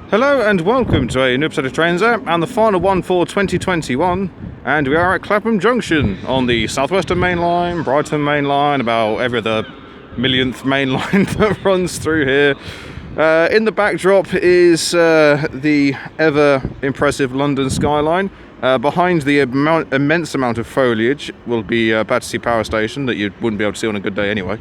Hello and welcome to a new episode of Trains App and the final one for 2021, and we are at Clapham Junction on the Southwestern Main Line, Brighton Main Line, about every other millionth main line that runs through here. In the backdrop is the ever impressive London skyline. Behind the immense amount of foliage will be Battersea Power Station that you wouldn't be able to see on a good day anyway.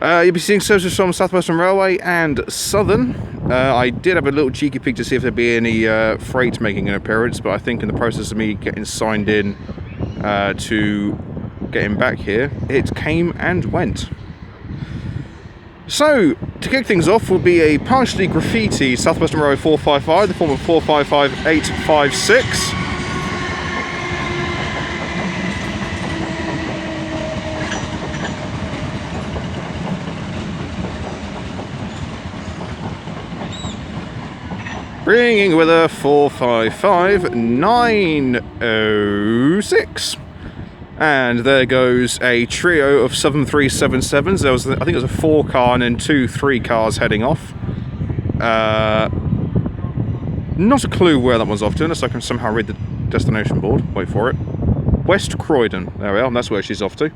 You'll be seeing services from Southwestern Railway and Southern. I did have a little cheeky peek to see if there'd be any freight making an appearance, but I think in the process of me getting signed in to getting back here, it came and went. So, to kick things off will be a partially graffiti Southwestern Railway 455, the form of 455856. Bringing with a 455906. And there goes a trio of Southern 377s. There was, I think it was a 4-car and then 2 3-cars heading off. Not a clue where that one's off to, unless I can somehow read the destination board. Wait for it. West Croydon. There we are, that's where she's off to.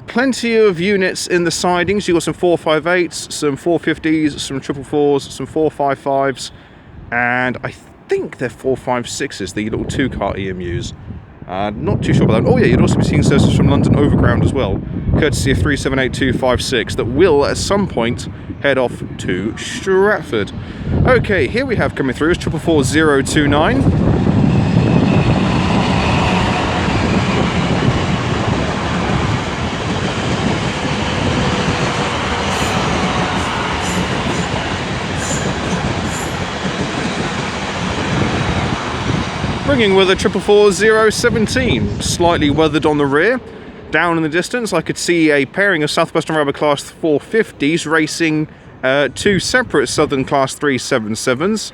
Plenty of units in the sidings. You've got some 458s, some 450s, some 444s, some 455s, and I think they're 456s, the little 2-car EMUs. Not too sure about that. Oh yeah, you'd also be seeing services from London Overground as well, courtesy of 378256, that will at some point head off to Stratford. Okay, here we have coming through is 444029. Bringing with a 444017, slightly weathered on the rear. Down in the distance I could see a pairing of Southwestern Railway Class 450s racing 2 separate Southern Class 377s.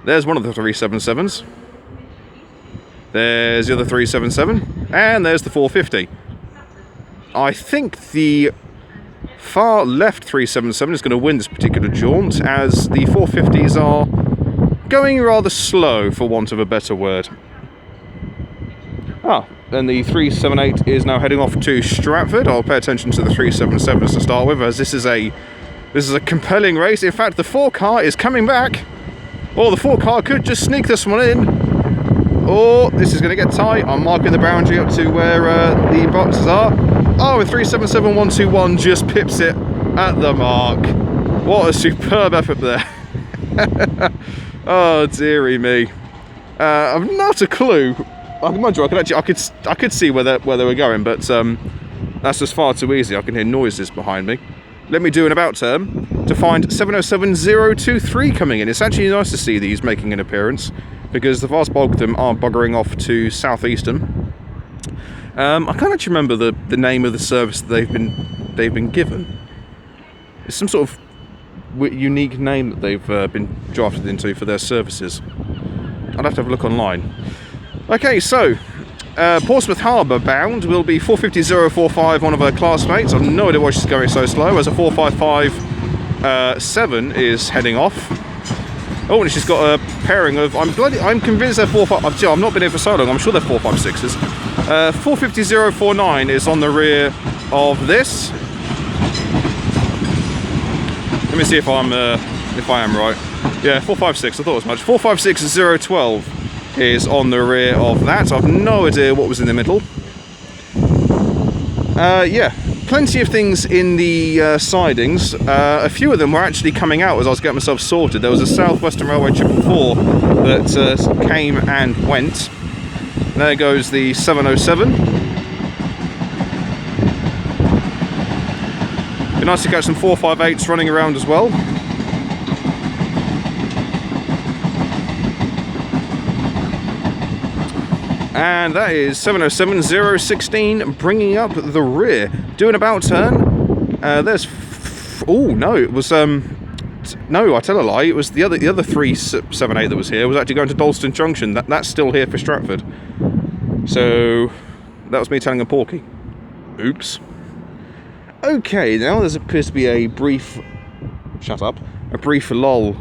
There's one of the 377s. There's the other 377. And there's the 450. I think the far left 377 is going to win this particular jaunt, as the 450s are going rather slow, for want of a better word. Then the 378 is now heading off to Stratford. I'll pay attention to the 377s to start with, as this is a compelling race. In fact, the 4-car is coming back. Or the 4-car could just sneak this one in. Or this is going to get tight. I'm marking the boundary up to where the boxes are. Oh, and 377121 just pips it at the mark. What a superb effort there. Oh dearie me! I've not a clue. Mind you, I could see where they were going, but that's just far too easy. I can hear noises behind me. Let me do an about turn to find 707023 coming in. It's actually nice to see these making an appearance, because the vast bulk of them are buggering off to Southeastern. I can't actually remember the name of the service that they've been given. It's some sort of unique name that they've been drafted into for their services. I'll have to have a look online. Okay, so Portsmouth Harbour bound will be 455045, one of our classmates. I've no idea why she's going so slow, as a 4557 is heading off. Oh, and she's got a pairing of, I'm convinced they're 45. I've not been here for so long, I'm sure they're 456s. 455049 is on the rear of this. Let me see if I am right. Yeah, 456. I thought it was much. 456012 is on the rear of that. I've no idea what was in the middle. Yeah, plenty of things in the sidings. A few of them were actually coming out as I was getting myself sorted. There was a Southwestern Railway 444 that came and went. There goes the 707. Be nice to catch some 458s running around as well. And that is 707016 bringing up the rear. Doing about turn. There's... Oh, no, it was... No, I tell a lie. It was the other 378 that was here was actually going to London Junction. That's still here for Stratford. So, that was me telling a porky. Oops. Okay, now there appears to be a brief... Shut up. A brief lull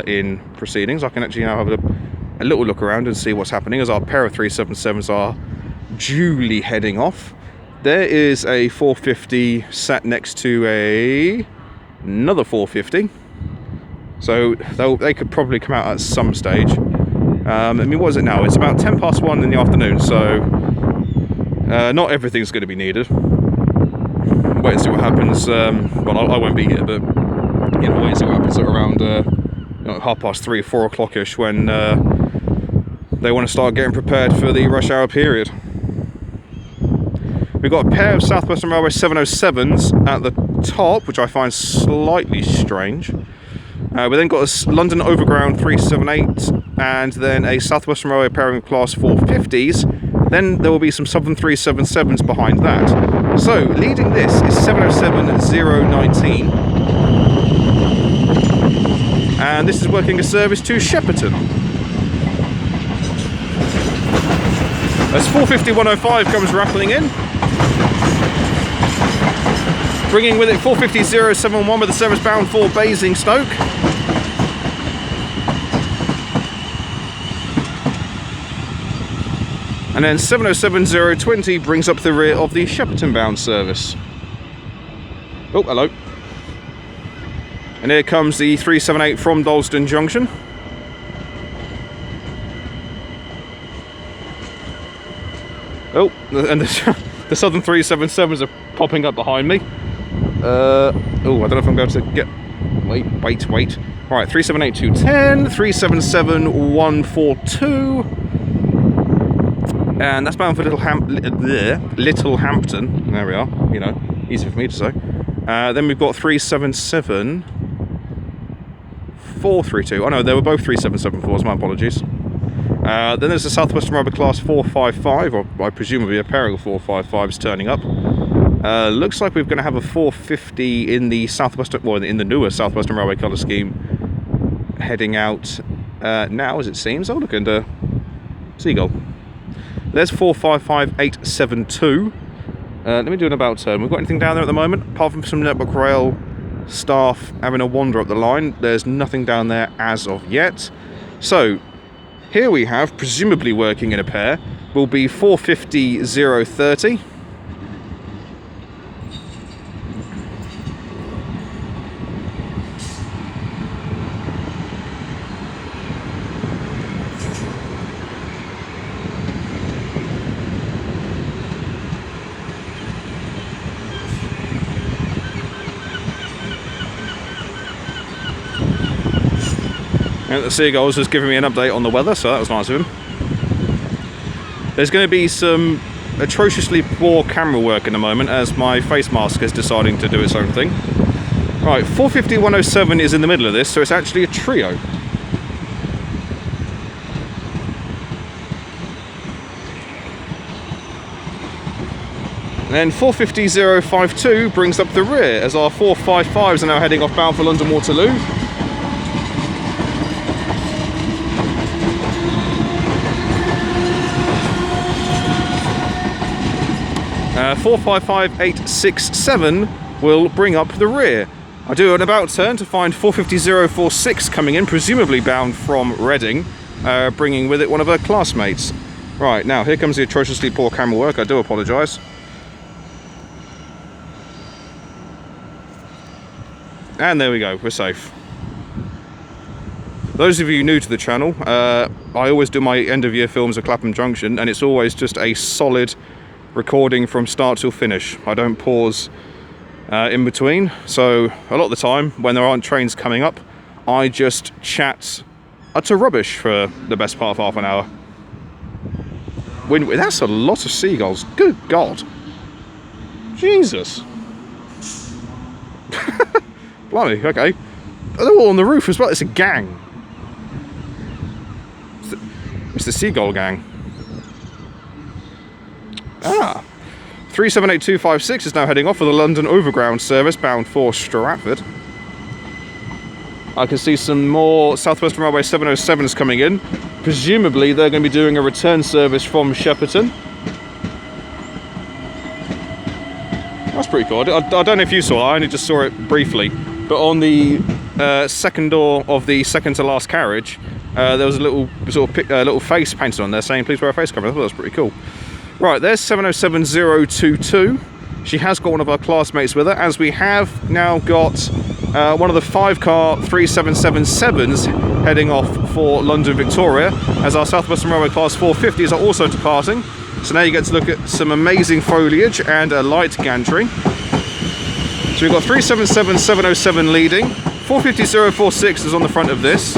in proceedings. I can actually now have a little look around and see what's happening as our pair of 377s are duly heading off. There is a 450 sat next to another 450, so they could probably come out at some stage. I mean, what is it now? It's about 1:10 in the afternoon, so not everything's going to be needed. Wait and see what happens. Well, I won't be here, but you know, wait and see what happens at around 3:30, 4 o'clock-ish, when they want to start getting prepared for the rush hour period. We've got a pair of South Western Railway 707s at the top, which I find slightly strange. We then got a London Overground 378, and then a South Western Railway pairing of Class 450s. Then there will be some Southern 377s behind that. So, leading this is 707-019. And this is working a service to Shepperton. As 450-105 comes rattling in, bringing with it 450-071 with a service bound for Basingstoke. And then 707-020 brings up the rear of the Shepperton bound service. Oh, hello. And here comes the 378 from Dalston Junction. Oh, and the Southern 377s are popping up behind me. Oh, I don't know if I'm going to get... Wait. Right, 378-210, 377-142. And that's bound for Little Hampton. There we are, you know, easy for me to say. Then we've got 377-432. Oh no, they were both 3774s, my apologies. Then there's a South Western Railway Class 455, or I presume will be a pairing of 455s turning up. Looks like we're going to have a 450 in the in the newer South Western Railway colour scheme, heading out now, as it seems. Oh, look, and Seagull. There's 455872. Let me do an about turn. We've got anything down there at the moment, apart from some Network Rail staff having a wander up the line. There's nothing down there as of yet. So, here we have, presumably working in a pair, will be 450-030. And the Seagull's just giving me an update on the weather, so that was nice of him. There's going to be some atrociously poor camera work in a moment, as my face mask is deciding to do its own thing. Right, 450-107 is in the middle of this, so it's actually a trio. And then 450-052 brings up the rear, as our 455s are now heading off bound for London Waterloo. 455-867 will bring up the rear. I do an about turn to find 450-046 coming in, presumably bound from Reading, bringing with it one of her classmates. Right, now here comes the atrociously poor camera work. I do apologise. And there we go, we're safe. Those of you new to the channel, I always do my end of year films at Clapham Junction, and it's always just a solid recording from start till finish. I don't pause in between, so a lot of the time when there aren't trains coming up, I just chat utter rubbish for the best part of half an hour. That's a lot of seagulls, good God. Jesus. Blimey, okay. They're all on the roof as well, it's a gang. It's the seagull gang. 378256 is now heading off for the London Overground service bound for Stratford. I can see some more South Western Railway 707s coming in. Presumably they're going to be doing a return service from Shepperton. That's pretty cool. I don't know if you saw it, I only just saw it briefly. But on the second door of the second to last carriage, there was a little sort of little face painted on there saying, "Please wear a face covering." I thought that was pretty cool. Right, there's 707022. She has got one of our classmates with her, as we have now got one of the 5-car 3777s heading off for London Victoria, as our South Western Railway Class 450s are also departing. So now you get to look at some amazing foliage and a light gantry. So we've got 377707 leading, 450046 is on the front of this.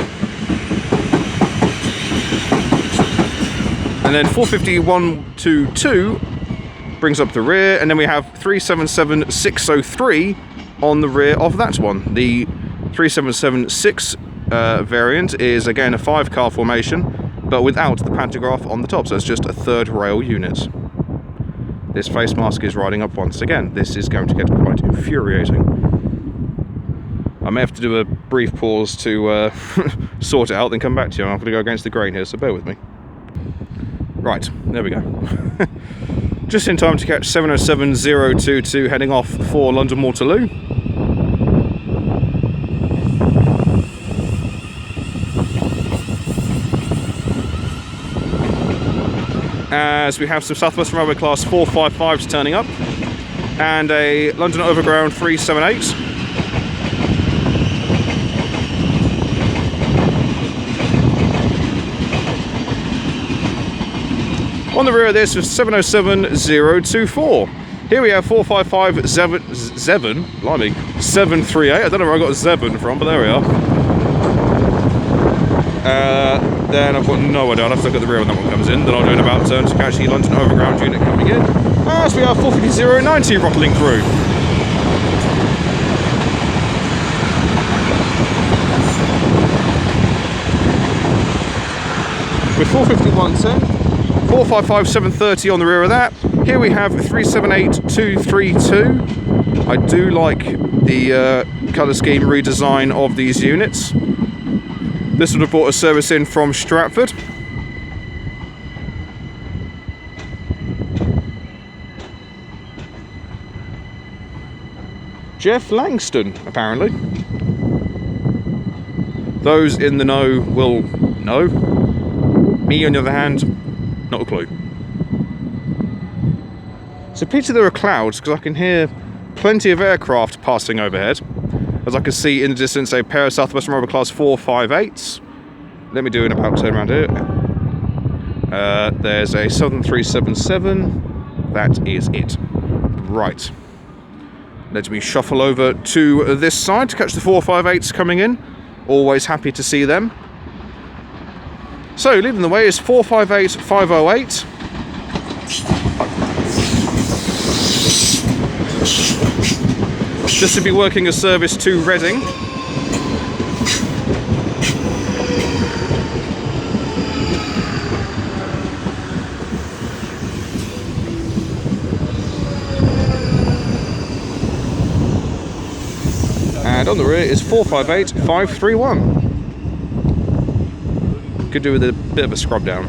And then 450122 brings up the rear, and then we have 377603 on the rear of that one. The 3776 variant is again a 5-car formation, but without the pantograph on the top, so it's just a third rail unit. This face mask is riding up once again. This is going to get quite infuriating. I may have to do a brief pause to sort it out, then come back to you. I'm going to go against the grain here, so bear with me. Right, there we go. Just in time to catch 707022 heading off for London Waterloo. As we have some South Western Railway Class 455s turning up, and a London Overground 378. On the rear of this is 707024. Here we have 738. I don't know where I got Zevon from, but there we are. Then I've got no idea. I'll have to look at the rear when that one comes in. Then I'll do an about turn to catch the London Overground unit coming in. As we have 450090 rattling through. With 45110. 455730 on the rear of that. Here we have 378232. I do like the colour scheme redesign of these units. This would have brought a service in from Stratford. Jeff Langston, apparently. Those in the know will know. Me, on the other hand, not a clue. It's a pity there are clouds, because I can hear plenty of aircraft passing overhead. As I can see in the distance a pair of South Western Railway Class 458s. Let me do an about turn around here. There's a Southern 377. That is it. Right. Let me shuffle over to this side to catch the 458s coming in. Always happy to see them. So, leading the way is 458508. This will be working a service to Reading. And on the rear is 458531. Could do with a bit of a scrub down.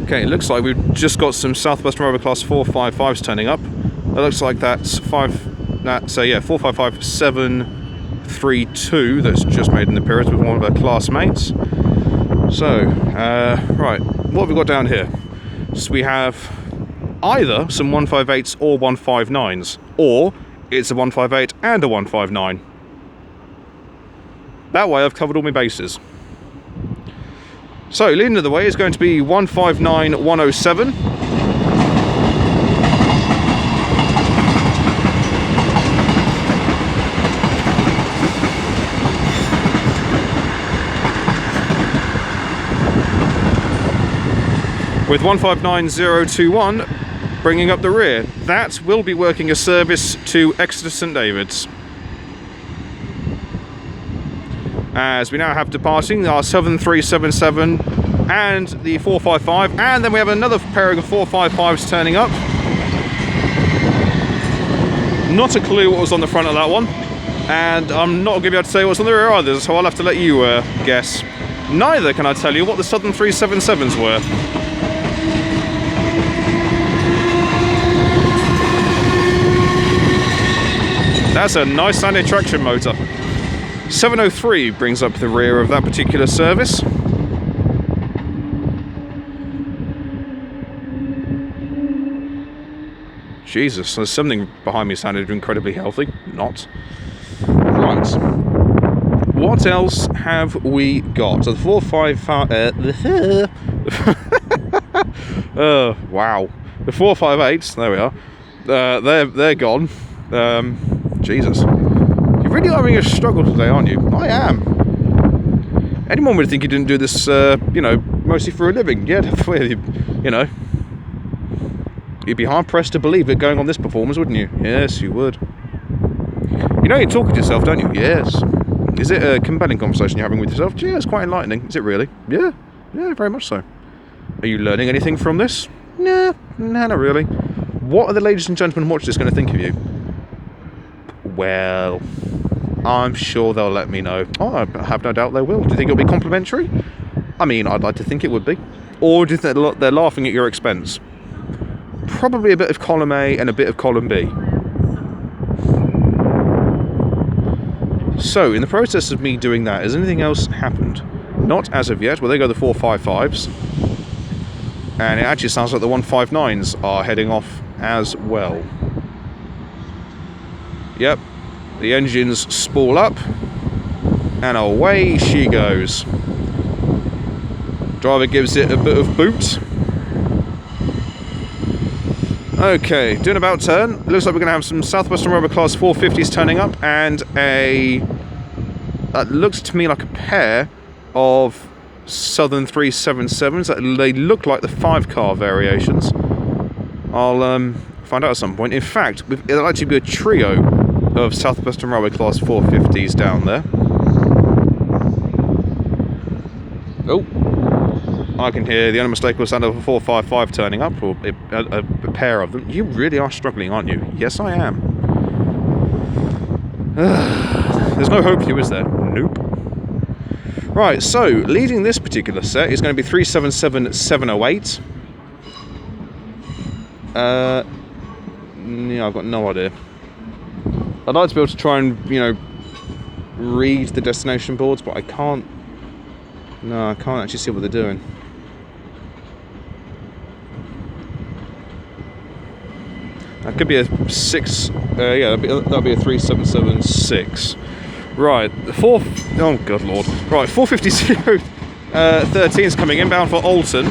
Okay, it looks like we've just got some South Western Railway Class 455s turning up. It looks like that's 455732 that's just made an appearance with one of our classmates. So, right, what have we got down here? So we have either some 158s or 159s, or it's a 158 and a 159. That way I've covered all my bases. So, leading the way is going to be 159107. With 159021 bringing up the rear. That will be working a service to Exeter St David's. As we now have departing our 7377 and the 455, and then we have another pairing of 455s turning up. Not a clue what was on the front of that one, and I'm not going to be able to say what's on the rear either, so I'll have to let you guess. Neither can I tell you what the Southern 377s were. That's a nice sounding traction motor. 703 brings up the rear of that particular service. Jesus, there's something behind me sounded incredibly healthy. Not. Right. What else have we got? So the 455... oh, wow. The 458s, there we are. They're gone. Jesus. You're really having a struggle today, aren't you? I am. Anyone would think you didn't do this, you know, mostly for a living. Yeah, you know. You'd be hard-pressed to believe it going on this performance, wouldn't you? Yes, you would. You know you're talking to yourself, don't you? Yes. Is it a compelling conversation you're having with yourself? Yeah, it's quite enlightening. Is it really? Yeah. Yeah, very much so. Are you learning anything from this? No, not really. What are the ladies and gentlemen watching this going to think of you? Well, I'm sure they'll let me know. Oh, I have no doubt they will. Do you think it'll be complimentary? I mean, I'd like to think it would be. Or do you think they're laughing at your expense? Probably a bit of column A and a bit of column B. So, in the process of me doing that, has anything else happened? Not as of yet. Well, there go the 455s. And it actually sounds like the 159s are heading off as well. Yep. The engines spool up. And away she goes. Driver gives it a bit of boot. Okay, doing about turn. Looks like we're going to have some Southwestern Railway Class 450s turning up and that looks to me like a pair of Southern 377s. They look like the 5-car variations. I'll find out at some point. In fact, it'll actually be a trio of Southwestern Railway Class 450s down there. Oh. I can hear the unmistakable sound of a 455 turning up, or a pair of them. You really are struggling, aren't you? Yes, I am. There's no hope for you, is there? Nope. Right, so, leading this particular set is going to be 377-708. Yeah, I've got no idea. I'd like to be able to try and, you know, read the destination boards, but I can't. No, I can't actually see what they're doing. That could be a 6, yeah, that'll be a 3776. Right, oh good lord. Right, 450-13 is coming inbound for Alton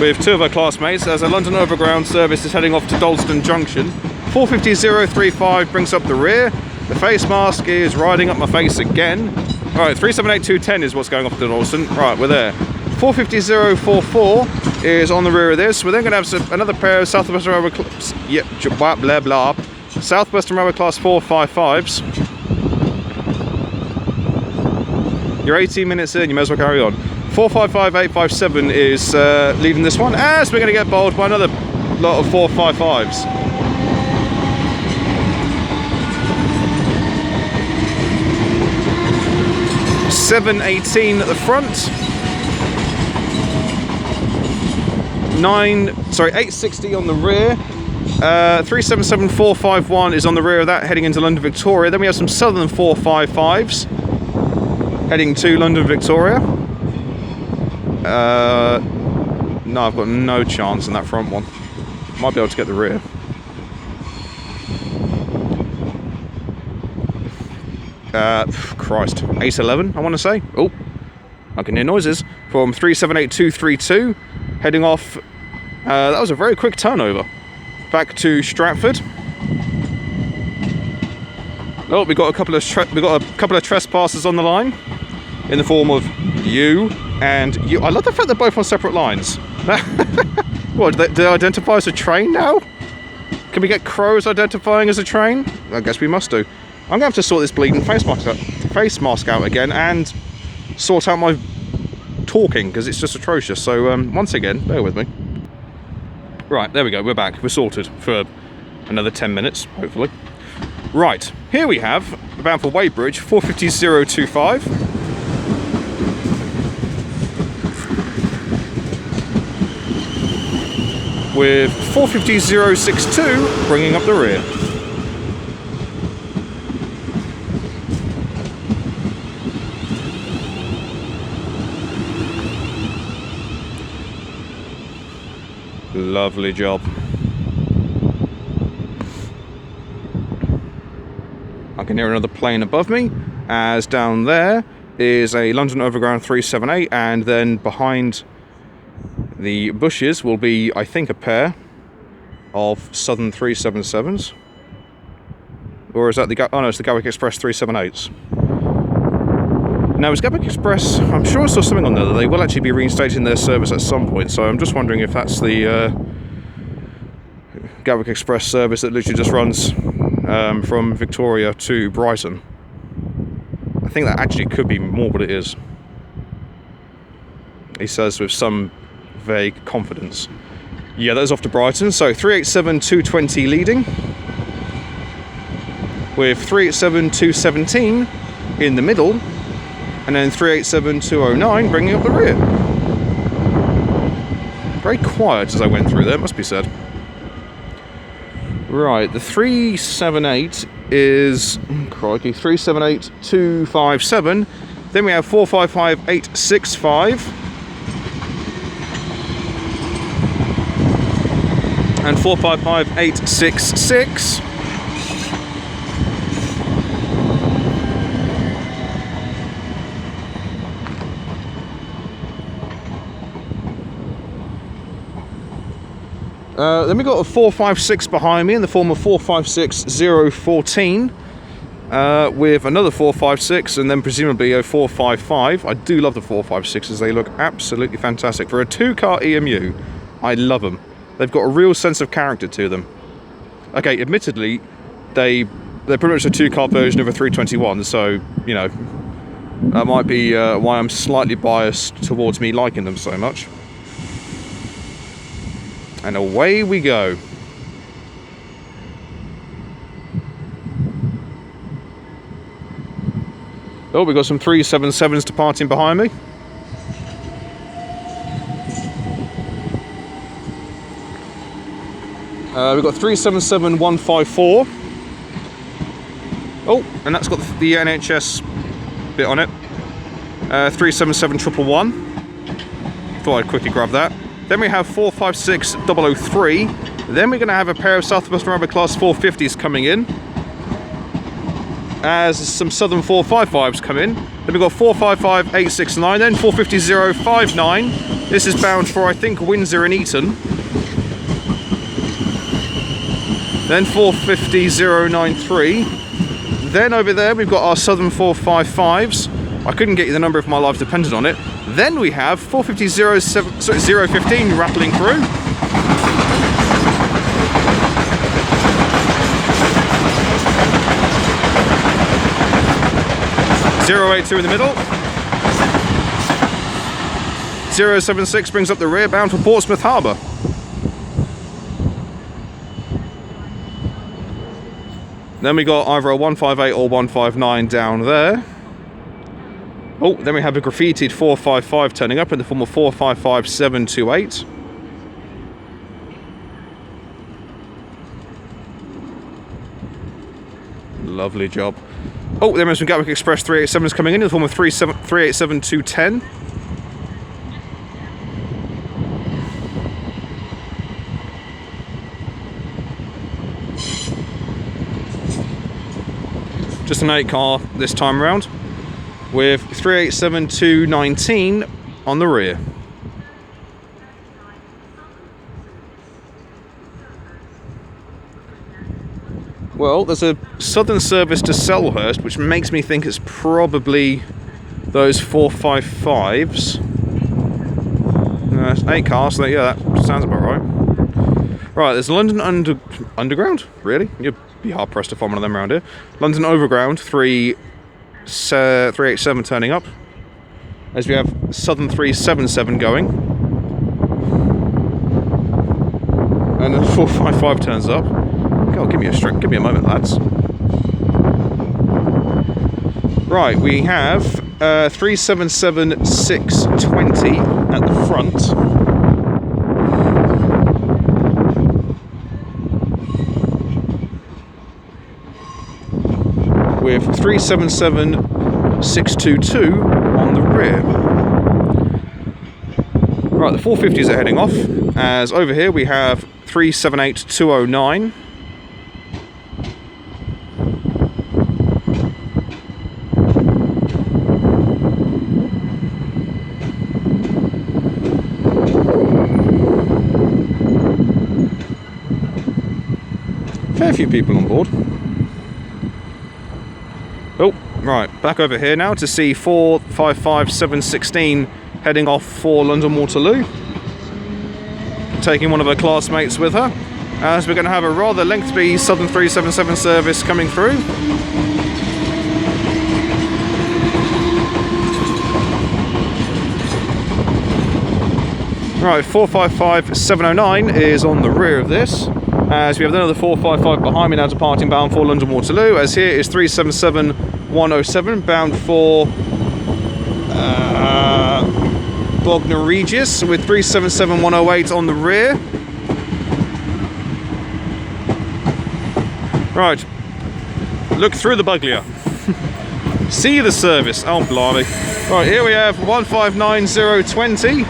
with two of our classmates as a London Overground service is heading off to Dalston Junction. 450-035 brings up the rear. The face mask is riding up my face again. Right, 378-210 is what's going off to Dalston. Right, we're there. 450-044 is on the rear of this. We're then going to have another pair of Southwestern Railway Class, blah blah blah. Southwestern Railway Class 455s. You're 18 minutes in, you may as well carry on. 455-857 is leading this one, as we're going to get bowled by another lot of 455s. 718 at the front. 860 on the rear. 377451 is on the rear of that, heading into London Victoria. Then we have some Southern 455s heading to London Victoria. No, I've got no chance in that front one. Might be able to get the rear. Christ, 811 I want to say. Oh, I can hear noises from 378232 heading off. That was a very quick turnover back to Stratford. Oh, we got a couple of trespassers on the line in the form of you and you. I love the fact they're both on separate lines. What, do they identify as a train now? Can we get crows identifying as a train? I guess we must do. I'm going to have to sort this bleeding face mask out again and sort out my talking because it's just atrocious. So once again, bear with me. Right, there we go. We're back. We're sorted for another 10 minutes, hopefully. Right, here we have, bound for Weybridge, 450-025. With 450-062 bringing up the rear. Lovely job. I can hear another plane above me, as down there is a London Overground 378, and then behind the bushes will be, I think, a pair of Southern 377s. Or is that the... oh no, it's the Gatwick Express 378s. Now, is Gatwick Express... I'm sure I saw something on there that they will actually be reinstating their service at some point, so I'm just wondering if that's the Gatwick Express service that literally just runs from Victoria to Brighton. I think that actually could be more what it is. He says with some vague confidence. Yeah, that is off to Brighton. So 387-220 leading, with 387-217 in the middle, and then 387-209 bringing up the rear. Very quiet as I went through there, must be said. Right, the 378 is, crikey, 378-257. Then we have 455-865. And 455-866. Then we got a 456 behind me in the form of 456-014, with another 456 and then presumably a 455. I do love the 456s, they look absolutely fantastic. For a two-car EMU, I love them. They've got a real sense of character to them. Okay, admittedly, they're pretty much a two-car version of a 321, so, you know, that might be why I'm slightly biased towards me liking them so much. And away we go. Oh, we've got some 377s departing behind me. We've got 377-154. Oh, and that's got the NHS bit on it. 377-111. Thought I'd quickly grab that. Then we have 456-003. Then we're going to have a pair of South Western Railway Class 450s coming in, as some Southern 455s come in. Then we've got 455-869, then 450-059. This is bound for, I think, Windsor and Eton. Then 450-093. Then over there we've got our Southern 455s. I couldn't get you the number if my life depended on it. Then we have 450-015 rattling through. .082 in the middle. 076 brings up the rear, bound for Portsmouth Harbour. Then we got either a 158 or 159 down there. Oh, then we have a graffitied 455 turning up in the form of 455-728. Lovely job. Oh, then there's some Gatwick Express 387s coming in the form of 387-210. Just an 8 car this time around, with 387-219 on the rear. Well, there's a Southern service to Selhurst, which makes me think it's probably those 455s. It's 8 cars, so yeah, that sounds about right. Right, there's London Underground? Really? You'd be hard pressed to find one of them around here. London Overground 387 turning up, as we have Southern 377 going, and then 455 turns up. God, give me a moment, lads. Right, we have 377-620 at the front. With 377-622 on the rear. Right, the 450s are heading off, as over here we have 378209. Fair few people on board. Oh, right, back over here now to see 455716 heading off for London Waterloo. Taking one of her classmates with her, as we're going to have a rather lengthy Southern 377 service coming through. Right, 455709 is on the rear of this, as we have another 455 behind me now departing bound for London Waterloo, as here is 377107 bound for Bognor Regis with 377108 on the rear. Right, look through the buglia. See the service. Oh blimey. Right, here we have 159020. You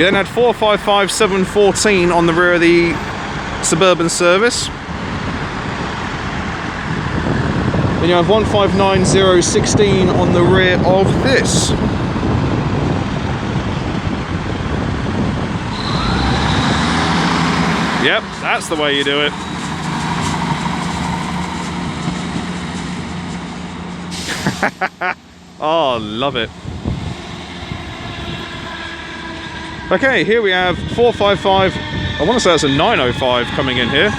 then had 455714 on the rear of the suburban service. Then you have 159016 on the rear of this. Yep, that's the way you do it. Oh, love it. Okay, here we have 455, I want to say that's a 905 coming in here.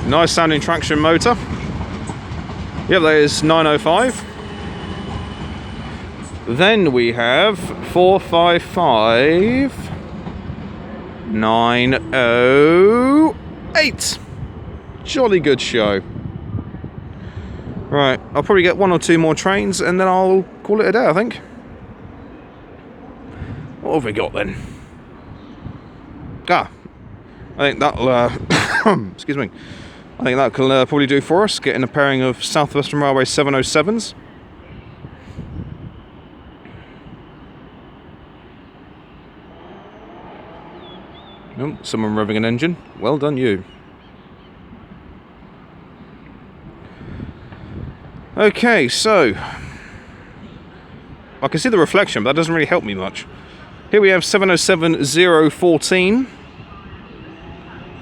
Nice sounding traction motor. Yep, that is 905. Then we have 455 908. Jolly good show. Right, I'll probably get one or two more trains and then I'll call it a day, I think. What have we got then? I think that'll, excuse me. I think that will probably do for us, getting a pairing of South Western Railway 707s. Oh, someone revving an engine. Well done, you. Okay, so I can see the reflection, but that doesn't really help me much. Here we have 707014.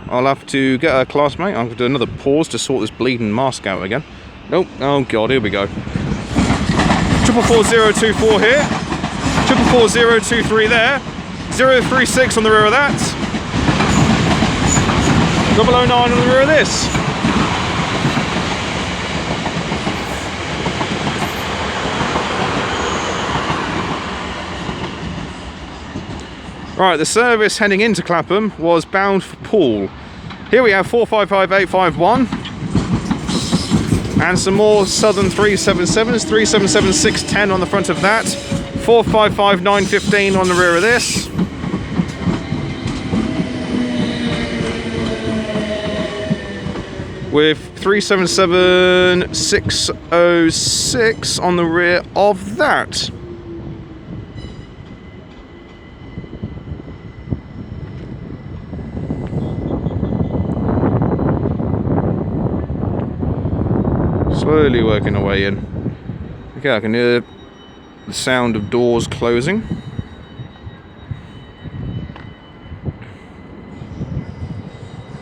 I'll have to get a classmate. I'm going to do another pause to sort this bleeding mask out again. Nope. Oh god, here we go. 444024 here. 444023 there. 036 on the rear of that. 009 on the rear of this. Right, the service heading into Clapham was bound for Poole. Here we have 455851 and some more Southern 377s, 377610 on the front of that, 455915 on the rear of this. With 377606 on the rear of that. Slowly working our way in. Okay, I can hear the sound of doors closing.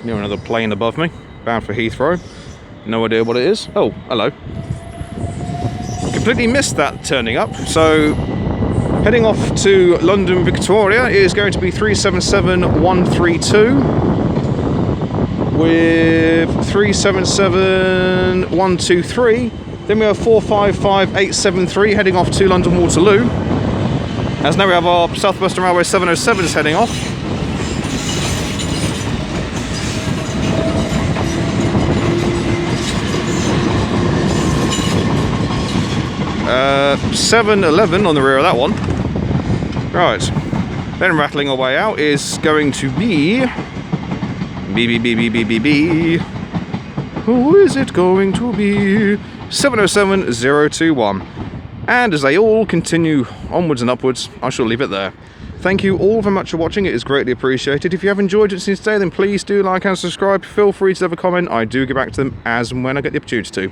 Near another plane above me, bound for Heathrow. No idea what it is. Oh, hello. Completely missed that turning up. So, heading off to London Victoria is going to be 377132. With 377123, then we have 455873 heading off to London Waterloo. As now we have our South Western Railway 707s heading off. Uh, 711 on the rear of that one. Right, then rattling our way out is going to be B. Who is it going to be? 707021. And as they all continue onwards and upwards, I shall leave it there. Thank you all very much for watching. It is greatly appreciated. If you have enjoyed it since today, then please do like and subscribe. Feel free to leave a comment. I do get back to them as and when I get the opportunity to.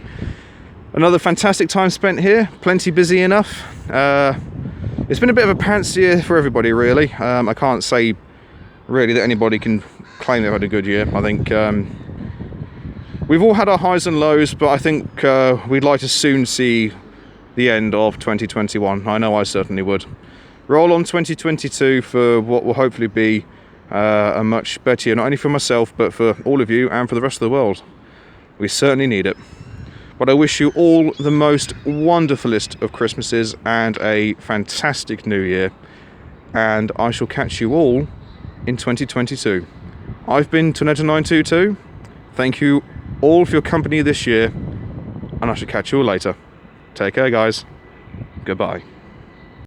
Another fantastic time spent here. Plenty busy enough. It's been a bit of a pants year for everybody, really. I can't say really that anybody can claim they've had a good year. I think we've all had our highs and lows, but I think we'd like to soon see the end of 2021. I know I certainly would. Roll on 2022 for what will hopefully be a much better year, not only for myself, but for all of you and for the rest of the world. We certainly need it. But I wish you all the most wonderfulest of Christmases and a fantastic New Year. And I shall catch you all in 2022. I've been Tornado922. Thank you all for your company this year, and I shall catch you all later. Take care, guys. Goodbye.